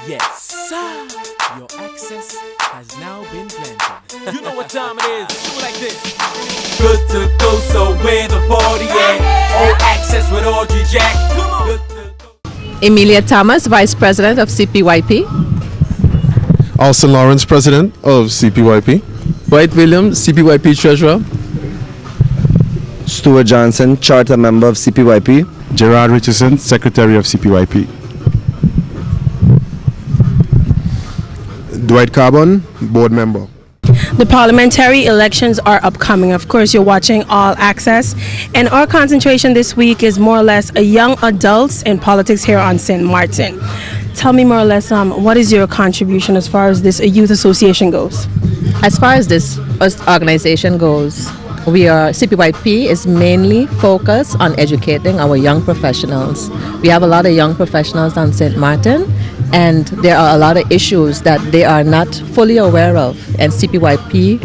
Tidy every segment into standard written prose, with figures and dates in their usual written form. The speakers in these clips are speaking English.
Yes, sir. Your access has now been granted. You know what time it is. Do it like this. Good to go, so where the party at? All access with Audrey Jack. Come on. Good to go. Emilia Thomas, Vice President of CPYP. Alston Lawrence, President of CPYP. Dwight Williams, CPYP Treasurer. Stuart Johnson, Charter Member of CPYP. Gerard Richardson, Secretary of CPYP. Dwight Carbon, Board Member. The parliamentary elections are upcoming. Of course, you're watching All Access, and our concentration this week is more or less a young adults in politics here on St. Martin. Tell me more or less, what is your contribution as far as this youth association goes? As far as this organization goes, CPYP is mainly focused on educating our young professionals. We have a lot of young professionals on St. Martin, and there are a lot of issues that they are not fully aware of, and CPYP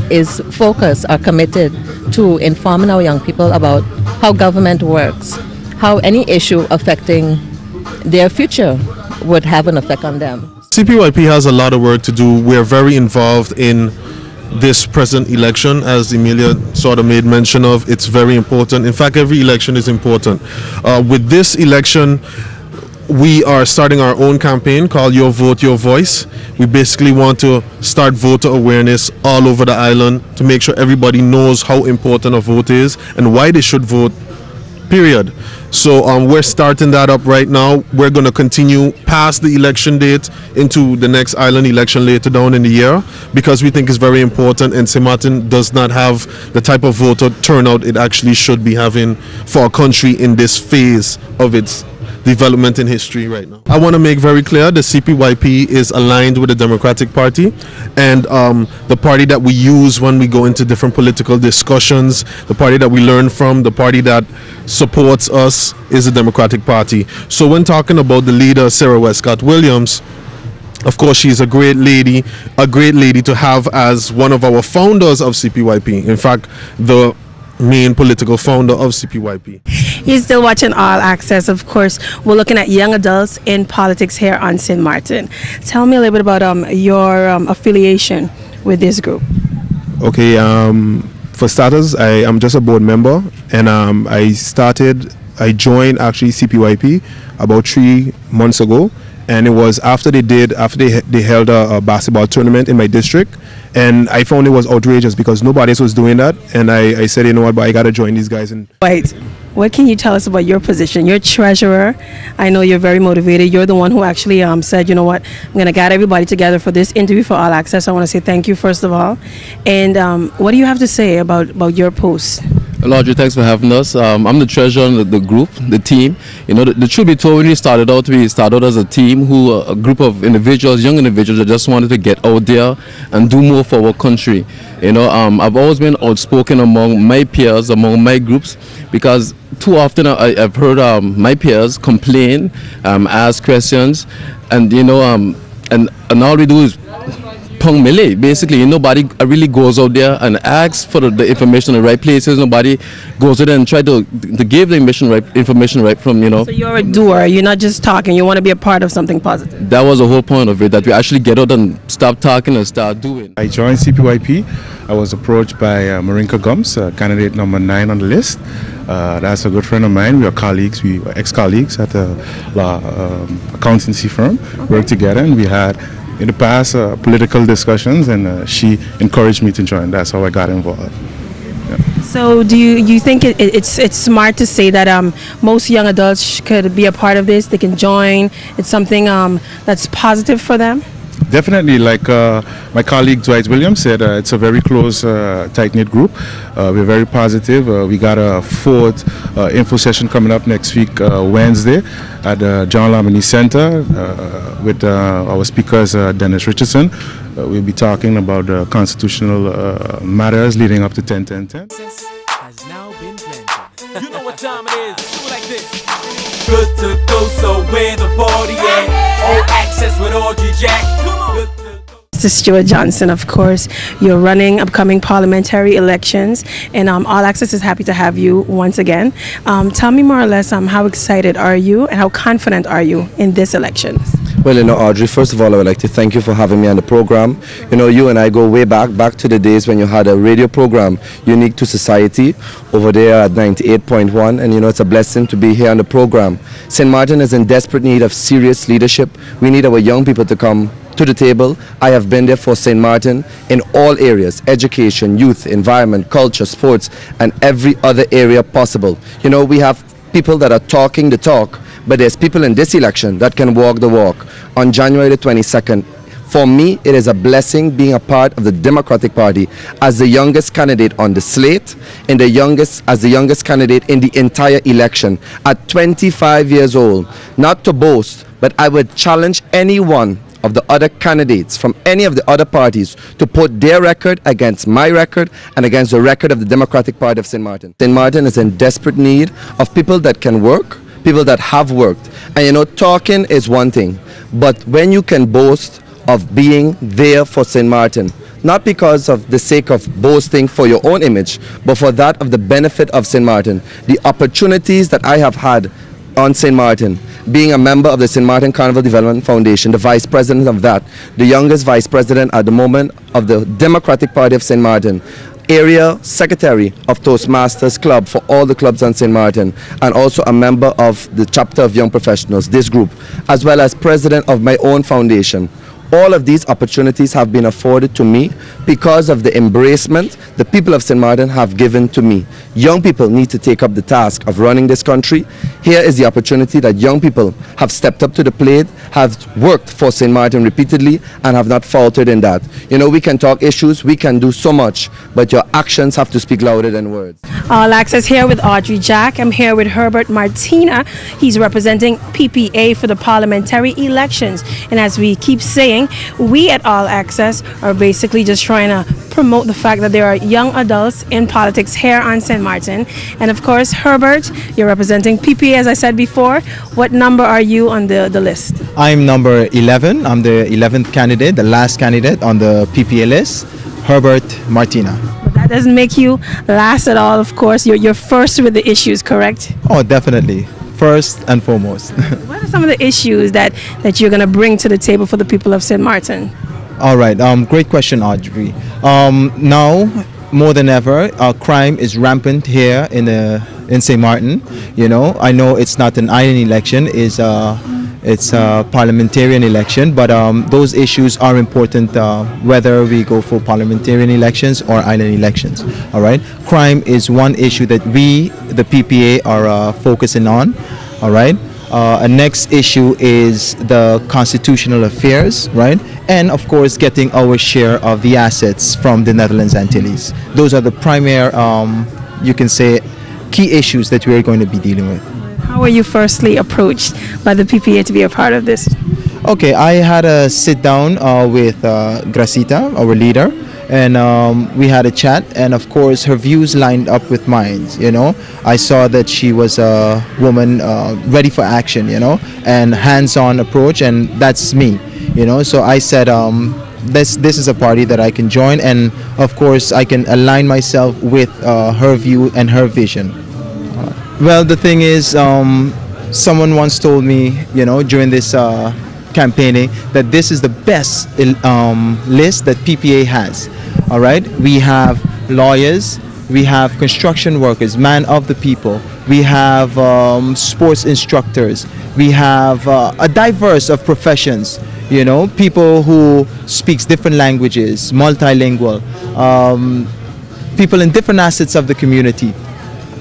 is focused or committed to informing our young people about how government works, how any issue affecting their future would have an effect on them. CPYP has a lot of work to do. We're very involved in this present election, as Emilia sort of made mention of. It's very important. In fact, every election is important. With this election, we are starting our own campaign called Your Vote, Your Voice. We basically want to start voter awareness all over the island to make sure everybody knows how important a vote is and why they should vote, period. So we're starting that up right now. We're going to continue past the election date into the next island election later down in the year, because we think it's very important, and St. Martin does not have the type of voter turnout it actually should be having for a country in this phase of its development in history right now. I want to make very clear the CPYP is aligned with the Democratic Party, and the party that we use when we go into different political discussions, the party that we learn from, the party that supports us is the Democratic Party. So when talking about the leader, Sarah Westcott Williams, of course, she's a great lady to have as one of our founders of CPYP. In fact, the main political founder of CPYP. You're still watching All Access. Of course, we're looking at young adults in politics here on St. Martin. Tell me a little bit about your affiliation with this group. Okay, for starters, I am just a board member, and I joined actually CPYP about 3 months ago, and it was after they held a basketball tournament in my district, and I found it was outrageous because nobody else was doing that, and I said, you know what, but I gotta join these guys. And wait, what can you tell us about your position? You're treasurer. I know you're very motivated. You're the one who actually said, you know what, I'm gonna get everybody together for this interview for All Access. I want to say thank you first of all, and what do you have to say about your post? Well, Audrey, thanks for having us. I'm the treasurer of the group, the team. You know, the truth be told, when we started out as a team, a group of individuals, young individuals that just wanted to get out there and do more for our country. You know, I've always been outspoken among my peers, among my groups, because too often I've heard my peers complain, ask questions, and you know, and all we do is pong melee. Basically, nobody really goes out there and asks for the information in the right places. Nobody goes out there and try to give the information right from, you know. So you're a doer. You're not just talking. You want to be a part of something positive. That was the whole point of it, that we actually get out and stop talking and start doing. I joined CPYP. I was approached by Marinka Gums, candidate number 9 on the list. That's a good friend of mine. We are colleagues. We were ex-colleagues at a accountancy firm. Okay. Worked together, and we had in the past political discussions, and she encouraged me to join. That's how I got involved. Yeah. So do you think it's smart to say that most young adults could be a part of this? They can join. It's something that's positive for them? Definitely, like my colleague Dwight Williams said, it's a very close, tight-knit group. We're very positive. We got a 4th info session coming up next week, Wednesday, at the John Lamini Center with our speakers, Dennis Richardson. We'll be talking about constitutional matters leading up to 10-10-10. Has now been granted. You know what time it is. Do it like this. Good to go, so where the party at? All access with Audrey Jack. Come on. Mr. Stuart Johnson, of course. You're running upcoming parliamentary elections, and All Access is happy to have you once again. Tell me more or less how excited are you and how confident are you in this election? Well, Audrey, first of all, I would like to thank you for having me on the program. You and I go way back to the days when you had a radio program unique to society over there at 98.1, and it's a blessing to be here on the program. St. Martin is in desperate need of serious leadership. We need our young people to come to the table. I have been there for St. Martin in all areas: education, youth, environment, culture, sports, and every other area possible. We have people that are talking the talk, but there's people in this election that can walk the walk. On January the 22nd, for me, it is a blessing being a part of the Democratic Party as the youngest candidate on the slate, and as the youngest candidate in the entire election at 25 years old. Not to boast, but I would challenge any one of the other candidates from any of the other parties to put their record against my record and against the record of the Democratic Party of St. Martin. St. Martin is in desperate need of people that can work, people that have worked. And talking is one thing, but when you can boast of being there for St. Martin, not because of the sake of boasting for your own image, but for that of the benefit of St. Martin, the opportunities that I have had on St. Martin, being a member of the St. Martin Carnival Development Foundation, the vice president of that, the youngest vice president at the moment of the Democratic Party of St. Martin, area secretary of Toastmasters Club for all the clubs on St. Martin, and also a member of the chapter of Young Professionals, this group, as well as president of my own foundation. All of these opportunities have been afforded to me because of the embracement the people of St. Martin have given to me. Young people need to take up the task of running this country. Here is the opportunity that young people have stepped up to the plate, have worked for St. Martin repeatedly, and have not faltered in that. We can talk issues, we can do so much, but your actions have to speak louder than words. All Access here with Audrey Jack. I'm here with Herbert Martina. He's representing PPA for the parliamentary elections. And as we keep saying, we at All Access are basically just trying to promote the fact that there are young adults in politics here on St. Martin. And of course, Herbert, you're representing PPA, as I said before. What number are you on the list? I'm number 11. I'm the 11th candidate, the last candidate on the PPA list, Herbert Martina. But that doesn't make you last at all, of course. You're first with the issues, correct? Oh, definitely. First and foremost. What are some of the issues that you're going to bring to the table for the people of St. Martin? All right. Great question, Audrey. Now, more than ever, crime is rampant here in St. Martin. I know it's not an island election, it's a parliamentarian election, but those issues are important whether we go for parliamentarian elections or island elections. All right. Crime is one issue that we, the PPA, are focusing on. All right. A next issue is the constitutional affairs, right? And of course, getting our share of the assets from the Netherlands Antilles. Those are the primary, you can say, key issues that we're going to be dealing with. How were you firstly approached by the PPA to be a part of this? Okay, I had a sit down with Gracita, our leader, and we had a chat, and of course her views lined up with mine. I saw that she was a woman ready for action, and hands-on approach, and that's me, so I said this is a party that I can join, and of course I can align myself with her view and her vision. Well, the thing is, someone once told me, during this campaigning, that this is the best list that PPA has. All right, we have lawyers, we have construction workers, man of the people, we have sports instructors, we have a diverse of professions, people who speaks different languages, multilingual, people in different assets of the community.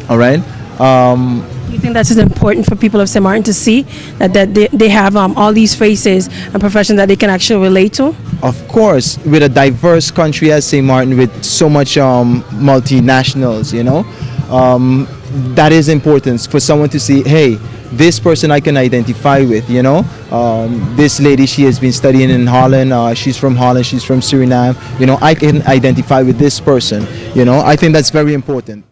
All right. Do you think that's important for people of St. Martin to see that they have all these faces and professions that they can actually relate to? Of course, with a diverse country as St. Martin, with so much multinationals, that is important for someone to see, hey, this person I can identify with, this lady, she has been studying in Holland, she's from Holland, she's from Suriname, I can identify with this person, I think that's very important.